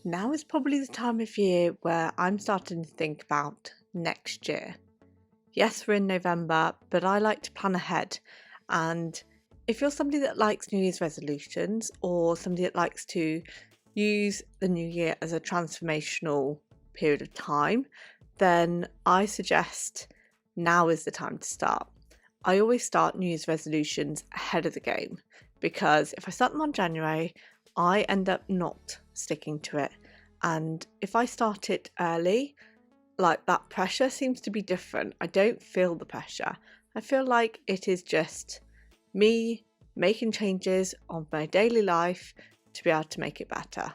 Now is probably the time of year where I'm starting to think about next year. Yes, we're in November, but I like to plan ahead. And if you're somebody that likes New Year's resolutions or somebody that likes to use the new year as a transformational period of time, then I suggest now is the time to start. I always start New Year's resolutions ahead of the game because if I start them on January, I end up not sticking to it. And if I start it early, like that pressure seems to be different. I don't feel the pressure. I feel like it is just me making changes on my daily life to be able to make it better.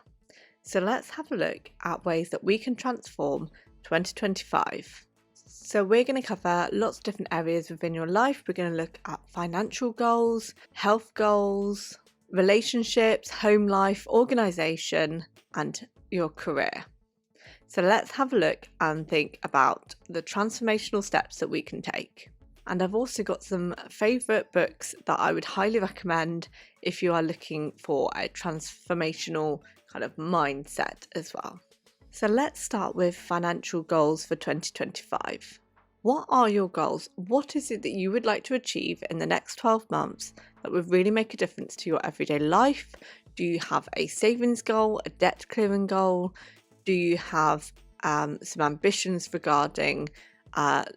So let's have a look at ways that we can transform 2025. So we're going to cover lots of different areas within your life. We're going to look at financial goals, health goals, relationships, home life, organisation, and your career. So let's have a look and think about the transformational steps that we can take. And I've also got some favourite books that I would highly recommend if you are looking for a transformational kind of mindset as well. So let's start with financial goals for 2025. What are your goals? What is it that you would like to achieve in the next 12 months that would really make a difference to your everyday life? Do you have a savings goal, a debt clearing goal? Do you have some ambitions regarding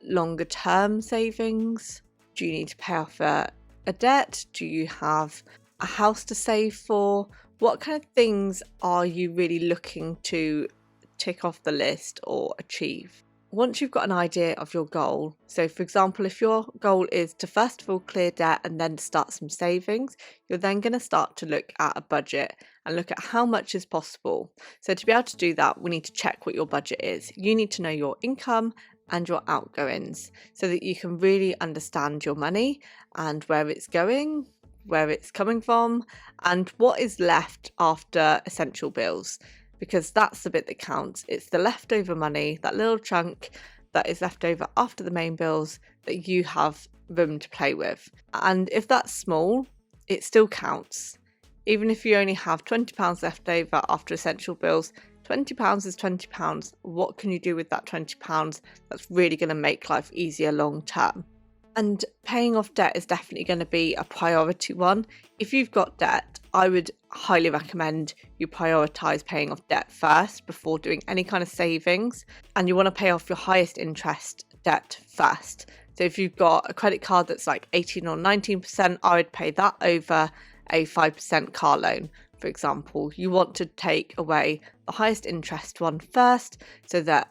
longer term savings? Do you need to pay off a debt? Do you have a house to save for? What kind of things are you really looking to tick off the list or achieve? Once you've got an idea of your goal, so for example, if your goal is to first of all clear debt and then start some savings, you're then going to start to look at a budget and look at how much is possible. So to be able to do that, we need to check what your budget is. You need to know your income and your outgoings so that you can really understand your money and where it's going, where it's coming from, and what is left after essential bills. Because that's the bit that counts. It's the leftover money, that little chunk that is left over after the main bills that you have room to play with. And if that's small, it still counts. Even if you only have £20 left over after essential bills, £20 is £20. What can you do with that £20 that's really going to make life easier long term? And paying off debt is definitely going to be a priority one. If you've got debt, I would highly recommend you prioritise paying off debt first before doing any kind of savings. And you want to pay off your highest interest debt first. So if you've got a credit card that's like 18 or 19%, I would pay that over a 5% car loan, for example. You want to take away the highest interest one first so that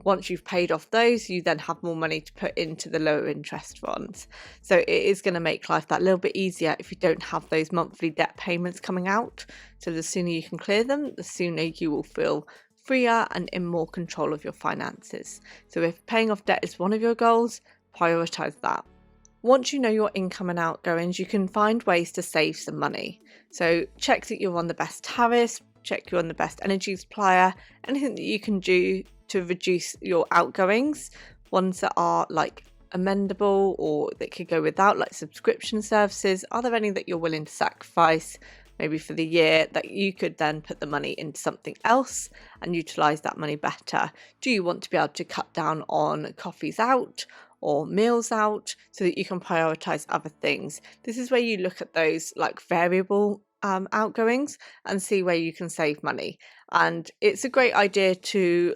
once you've paid off those, you then have more money to put into the lower interest ones. So it is going to make life that little bit easier if you don't have those monthly debt payments coming out. So the sooner you can clear them, the sooner you will feel freer and in more control of your finances. So if paying off debt is one of your goals, prioritise that. Once you know your income and outgoings, you can find ways to save some money. So check that you're on the best tariffs, check you're on the best energy supplier, anything that you can do to reduce your outgoings, ones that are like amendable or that could go without, like subscription services. Are there any that you're willing to sacrifice maybe for the year that you could then put the money into something else and utilize that money better? Do you want to be able to cut down on coffees out or meals out so that you can prioritize other things? This is where you look at those like variable outgoings and see where you can save money. And it's a great idea to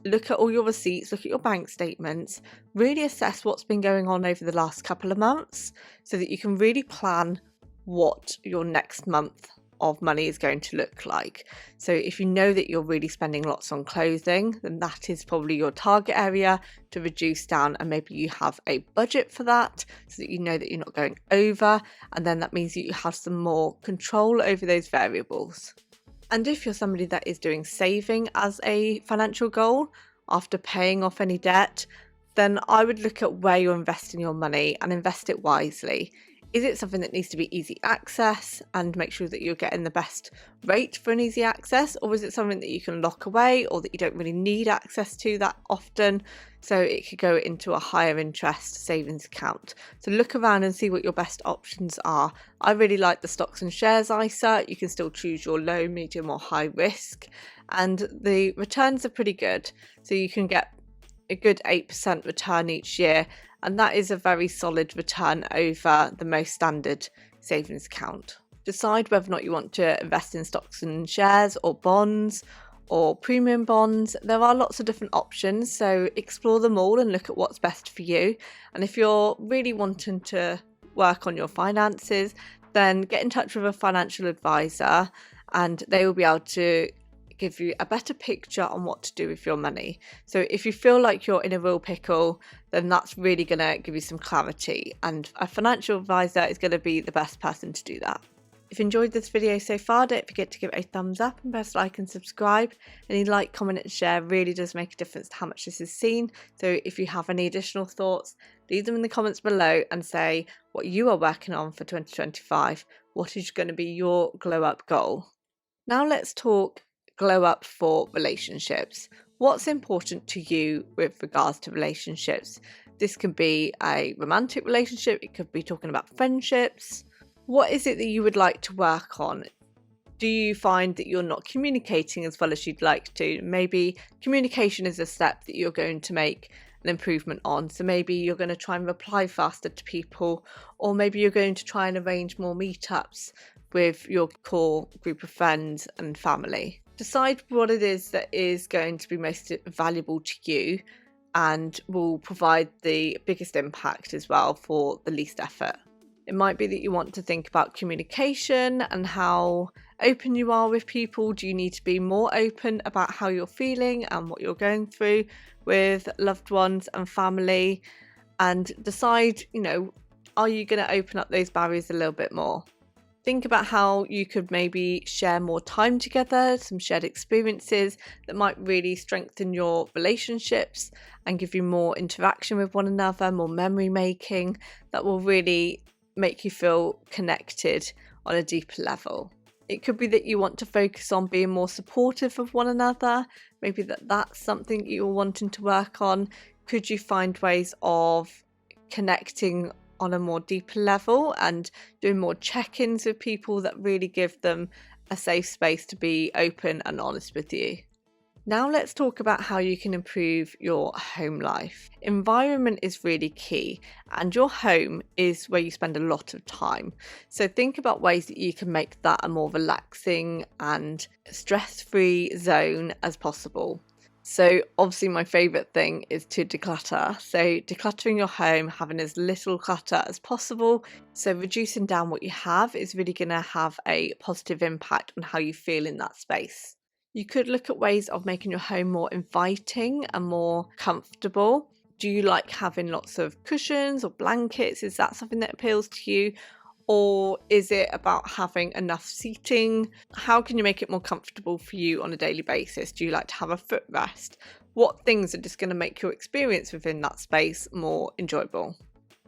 look at all your receipts, look at your bank statements, really assess what's been going on over the last couple of months so that you can really plan what your next month of money is going to look like. So if you know that you're really spending lots on clothing, then that is probably your target area to reduce down, and maybe you have a budget for that so that you know that you're not going over, and then that means that you have some more control over those variables. And if you're somebody that is doing saving as a financial goal after paying off any debt, then I would look at where you're investing your money and invest it wisely. Is it something that needs to be easy access and make sure that you're getting the best rate for an easy access? Or is it something that you can lock away or that you don't really need access to that often? So it could go into a higher interest savings account. So look around and see what your best options are. I really like the stocks and shares ISA. You can still choose your low, medium or high risk. and the returns are pretty good. So you can get a good 8% return each year, and that is a very solid return over the most standard savings account. Decide whether or not you want to invest in stocks and shares or bonds or premium bonds. There are lots of different options, so explore them all and look at what's best for you. And if you're really wanting to work on your finances, then get in touch with a financial advisor and they will be able to give you a better picture on what to do with your money. So if you feel like you're in a real pickle, then that's really going to give you some clarity, and a financial advisor is going to be the best person to do that. If you enjoyed this video so far, don't forget to give it a thumbs up and press like and subscribe. Any like, comment and share really does make a difference to how much this is seen. So if you have any additional thoughts, leave them in the comments below and say what you are working on for 2025. What is going to be your glow up goal? Now let's talk glow up for relationships. What's important to you with regards to relationships? This can be a romantic relationship, it could be talking about friendships. What is it that you would like to work on? Do you find that you're not communicating as well as you'd like to? Maybe communication is a step that you're going to make an improvement on. So maybe you're going to try and reply faster to people, or maybe you're going to try and arrange more meetups with your core group of friends and family. Decide what it is that is going to be most valuable to you and will provide the biggest impact as well for the least effort. It might be that you want to think about communication and how open you are with people. Do you need to be more open about how you're feeling and what you're going through with loved ones and family? And decide, are you going to open up those barriers a little bit more? Think about how you could maybe share more time together, some shared experiences that might really strengthen your relationships and give you more interaction with one another, more memory making that will really make you feel connected on a deeper level. It could be that you want to focus on being more supportive of one another. Maybe that's something you're wanting to work on. Could you find ways of connecting on a more deeper level and doing more check-ins with people that really give them a safe space to be open and honest with you? Now let's talk about how you can improve your home life. Environment is really key, and your home is where you spend a lot of time. So think about ways that you can make that a more relaxing and stress-free zone as possible. So obviously my favourite thing is to declutter. So decluttering your home, having as little clutter as possible. So reducing down what you have is really going to have a positive impact on how you feel in that space. You could look at ways of making your home more inviting and more comfortable. Do you like having lots of cushions or blankets? Is that something that appeals to you? Or is it about having enough seating? How can you make it more comfortable for you on a daily basis? Do you like to have a footrest? What things are just going to make your experience within that space more enjoyable?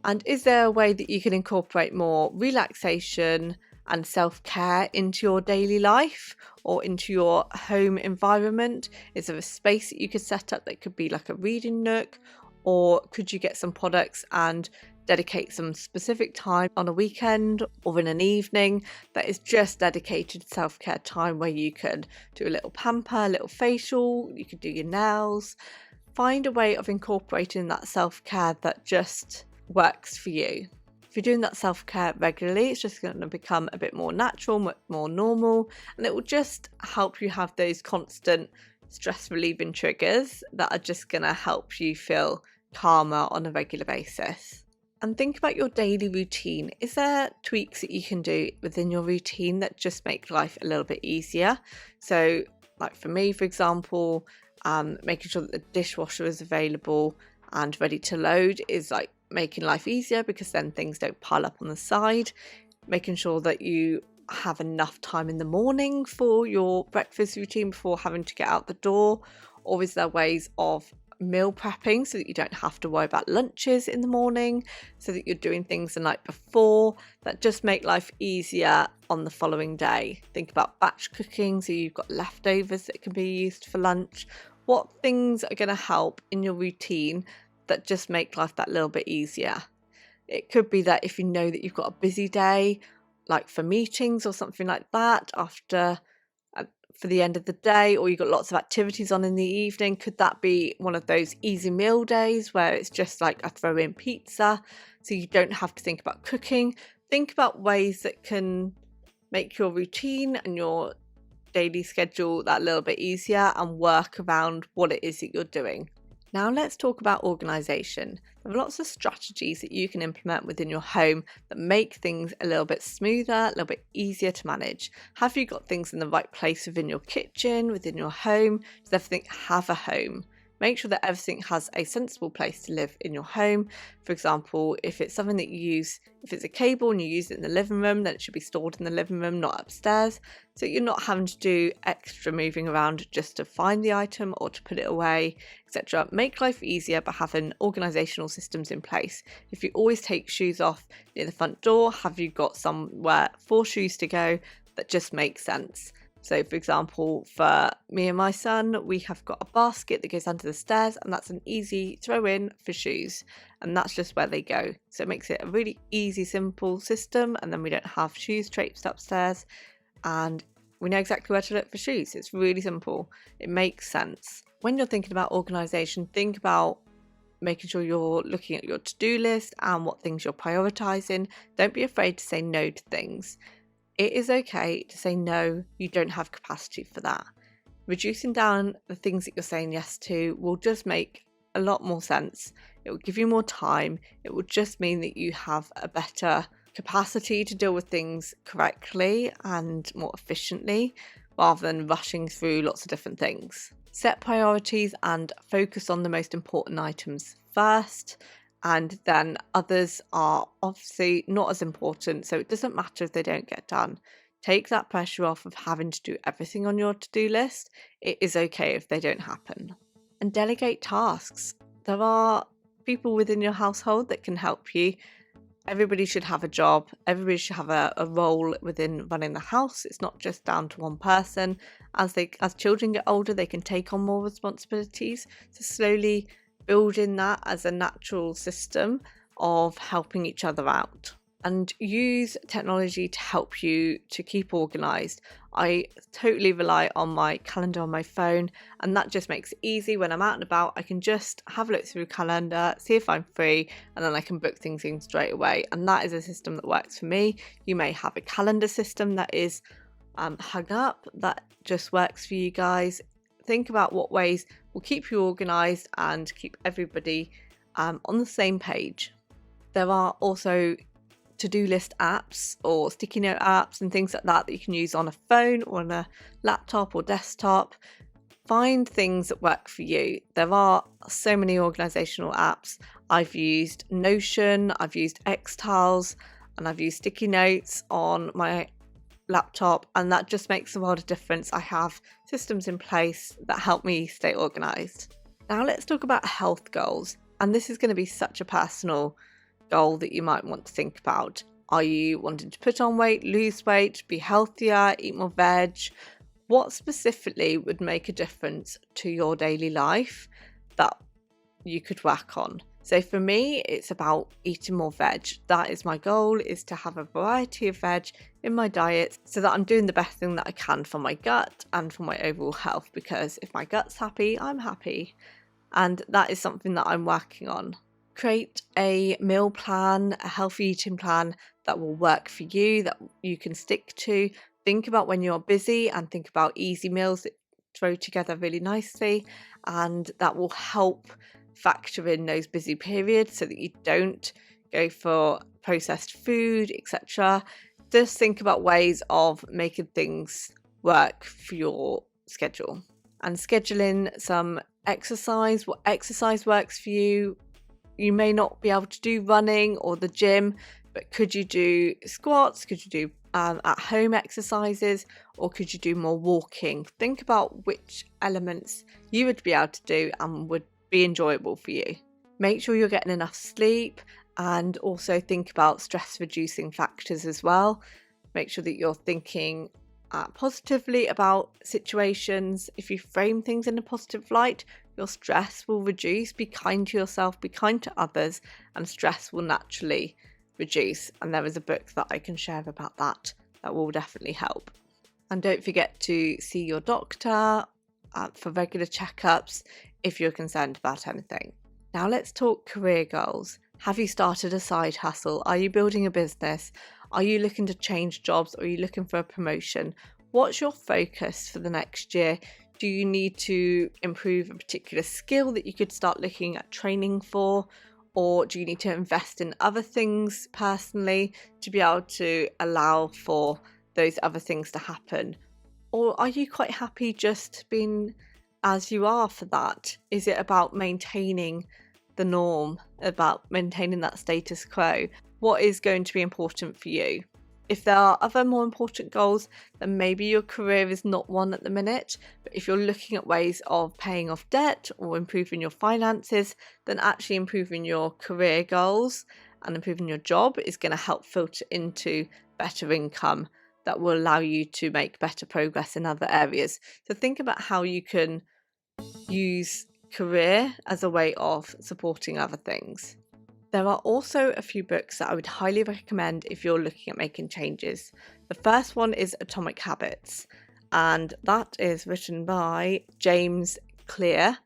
And is there a way that you can incorporate more relaxation and self-care into your daily life or into your home environment? Is there a space that you could set up that could be like a reading nook? Or could you get some products and dedicate some specific time on a weekend or in an evening that is just dedicated self-care time, where you could do a little pamper, a little facial, you could do your nails. Find a way of incorporating that self-care that just works for you. If you're doing that self-care regularly, it's just going to become a bit more natural, more normal, and it will just help you have those constant stress relieving triggers that are just going to help you feel calmer on a regular basis. And think about your daily routine. Is there tweaks that you can do within your routine that just make life a little bit easier? So like for me, for example, making sure that the dishwasher is available and ready to load is like making life easier, because then things don't pile up on the side. Making sure that you have enough time in the morning for your breakfast routine before having to get out the door. Or is there ways of meal prepping so that you don't have to worry about lunches in the morning, so that you're doing things the night before that just make life easier on the following day? Think about batch cooking, so you've got leftovers that can be used for lunch. What things are going to help in your routine that just make life that little bit easier? It could be that if you know that you've got a busy day, like for meetings or something like that, after for the end of the day, or you've got lots of activities on in the evening. Could that be one of those easy meal days where it's just like a throw in pizza, so you don't have to think about cooking? Think about ways that can make your routine and your daily schedule that little bit easier and work around what it is that you're doing. Now let's talk about organisation. There are lots of strategies that you can implement within your home that make things a little bit smoother, a little bit easier to manage. Have you got things in the right place within your kitchen, within your home? Does everything have a home? Make sure that everything has a sensible place to live in your home. For example, if it's something that you use, if it's a cable and you use it in the living room, then it should be stored in the living room, not upstairs. So you're not having to do extra moving around just to find the item or to put it away, etc. Make life easier by having organisational systems in place. If you always take shoes off near the front door, have you got somewhere for shoes to go? That just makes sense. So for example, for me and my son, we have got a basket that goes under the stairs, and that's an easy throw in for shoes, and that's just where they go. So it makes it a really easy, simple system, and then we don't have shoes traipsed upstairs, and we know exactly where to look for shoes. It's really simple. It makes sense. When you're thinking about organisation, think about making sure you're looking at your to-do list and what things you're prioritising. Don't be afraid to say no to things. It is okay to say no, you don't have capacity for that. Reducing down the things that you're saying yes to will just make a lot more sense. It will give you more time. It will just mean that you have a better capacity to deal with things correctly and more efficiently, rather than rushing through lots of different things. Set priorities and focus on the most important items first. And then others are obviously not as important, so it doesn't matter if they don't get done. Take that pressure off of having to do everything on your to-do list. It is okay if they don't happen. And delegate tasks. There are people within your household that can help you. Everybody should have a job. Everybody should have a role within running the house. It's not just down to one person. As children get older, they can take on more responsibilities. So slowly building that as a natural system of helping each other out, and use technology to help you to keep organised. I totally rely on my calendar on my phone, and that just makes it easy. When I'm out and about, I can just have a look through calendar, see if I'm free, and then I can book things in straight away. And that is a system that works for me. You may have a calendar system that is hung up that just works for you guys. Think about what ways will keep you organised and keep everybody on the same page. There are also to-do list apps or sticky note apps and things like that you can use on a phone or on a laptop or desktop. Find things that work for you. There are so many organisational apps. I've used Notion, I've used Xtiles, and I've used sticky notes on my laptop, and that just makes a world of difference. I have systems in place that help me stay organised. Now let's talk about health goals, and this is going to be such a personal goal that you might want to think about. Are you wanting to put on weight, lose weight, be healthier, eat more veg? What specifically would make a difference to your daily life that you could work on? So for me, it's about eating more veg. That is my goal, is to have a variety of veg in my diet so that I'm doing the best thing that I can for my gut and for my overall health, because if my gut's happy, I'm happy. And that is something that I'm working on. Create a meal plan, a healthy eating plan that will work for you, that you can stick to. Think about when you're busy and think about easy meals that throw together really nicely, and that will help factor in those busy periods so that you don't go for processed food, etc. Just think about ways of making things work for your schedule, and scheduling some exercise. What exercise works for you? You may not be able to do running or the gym, but could you do squats? Could you do at home exercises, or could you do more walking? Think about which elements you would be able to do and would be enjoyable for you. Make sure you're getting enough sleep, and also think about stress reducing factors as well. Make sure that you're thinking positively about situations. If you frame things in a positive light, your stress will reduce. Be kind to yourself, be kind to others, and stress will naturally reduce. And there is a book that I can share about that will definitely help. And don't forget to see your doctor for regular checkups if you're concerned about anything. Now let's talk career goals. Have you started a side hustle? Are you building a business? Are you looking to change jobs, or are you looking for a promotion? What's your focus for the next year? Do you need to improve a particular skill that you could start looking at training for? Or do you need to invest in other things personally to be able to allow for those other things to happen? Or are you quite happy just being as you are for that? Is it about maintaining the norm, about maintaining that status quo? What is going to be important for you? If there are other more important goals, then maybe your career is not one at the minute. But if you're looking at ways of paying off debt or improving your finances, then actually improving your career goals and improving your job is going to help filter into better income that will allow you to make better progress in other areas. So think about how you can use career as a way of supporting other things. There are also a few books that I would highly recommend if you're looking at making changes. The first one is Atomic Habits, and that is written by James Clear.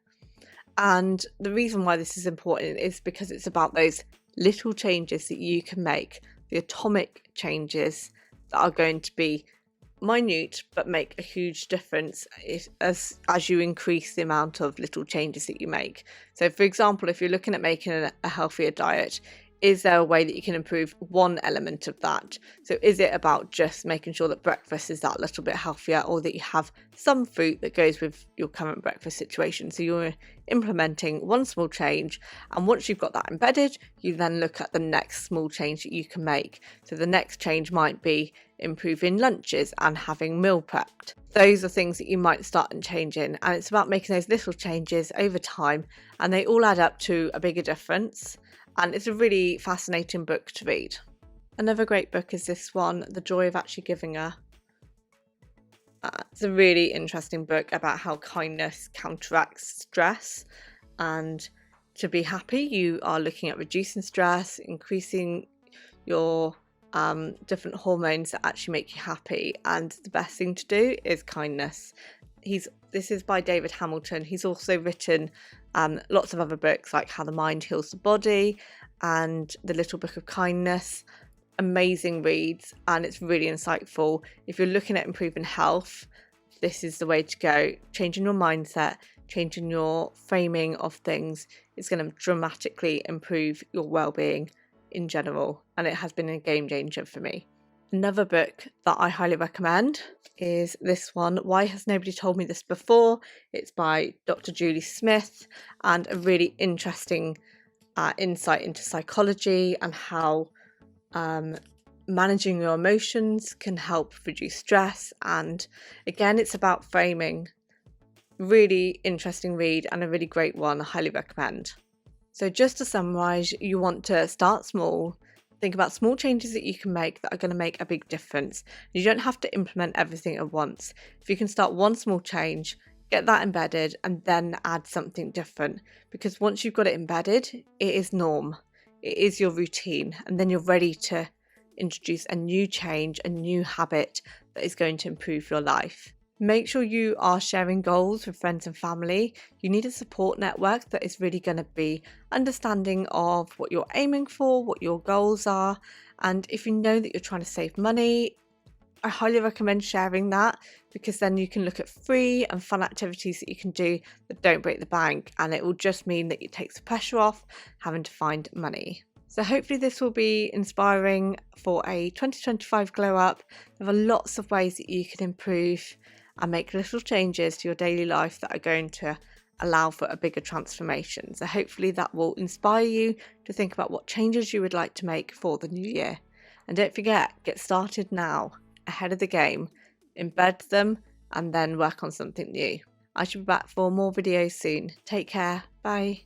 And the reason why this is important is because it's about those little changes that you can make, the atomic changes that are going to be minute but make a huge difference as you increase the amount of little changes that you make. So for example, if you're looking at making a healthier diet, is there a way that you can improve one element of that? So is it about just making sure that breakfast is that little bit healthier, or that you have some fruit that goes with your current breakfast situation? So you're implementing one small change, and once you've got that embedded, you then look at the next small change that you can make. So the next change might be improving lunches and having meal prepped. Those are things that you might start and change in, and it's about making those little changes over time, and they all add up to a bigger difference. And it's a really fascinating book to read. Another great book is this one, The Joy of Actually Giving Her. It's a really interesting book about how kindness counteracts stress, and to be happy you are looking at reducing stress, increasing your different hormones that actually make you happy, and the best thing to do is kindness. This is by David Hamilton. He's also written lots of other books like How the Mind Heals the Body and The Little Book of Kindness. Amazing reads, and it's really insightful. If you're looking at improving health, this is the way to go. Changing your mindset, changing your framing of things is going to dramatically improve your well-being in general, and it has been a game changer for me. Another book that I highly recommend is this one, Why Has Nobody Told Me This Before? It's by Dr. Julie Smith, and a really interesting insight into psychology and how managing your emotions can help reduce stress. And again, it's about framing. Really interesting read and a really great one. I highly recommend. So just to summarize, you want to start small. Think about small changes that you can make that are going to make a big difference. You don't have to implement everything at once. If you can start one small change, get that embedded, and then add something different. Because once you've got it embedded, it is norm. It is your routine. And then you're ready to introduce a new change, a new habit that is going to improve your life. Make sure you are sharing goals with friends and family. You need a support network that is really going to be understanding of what you're aiming for, what your goals are. And if you know that you're trying to save money, I highly recommend sharing that, because then you can look at free and fun activities that you can do that don't break the bank, and it will just mean that it takes the pressure off having to find money. So hopefully this will be inspiring for a 2025 glow up. There are lots of ways that you can improve and make little changes to your daily life that are going to allow for a bigger transformation. So hopefully that will inspire you to think about what changes you would like to make for the new year. And don't forget, get started now, ahead of the game, embed them, and then work on something new. I should be back for more videos soon. Take care. Bye.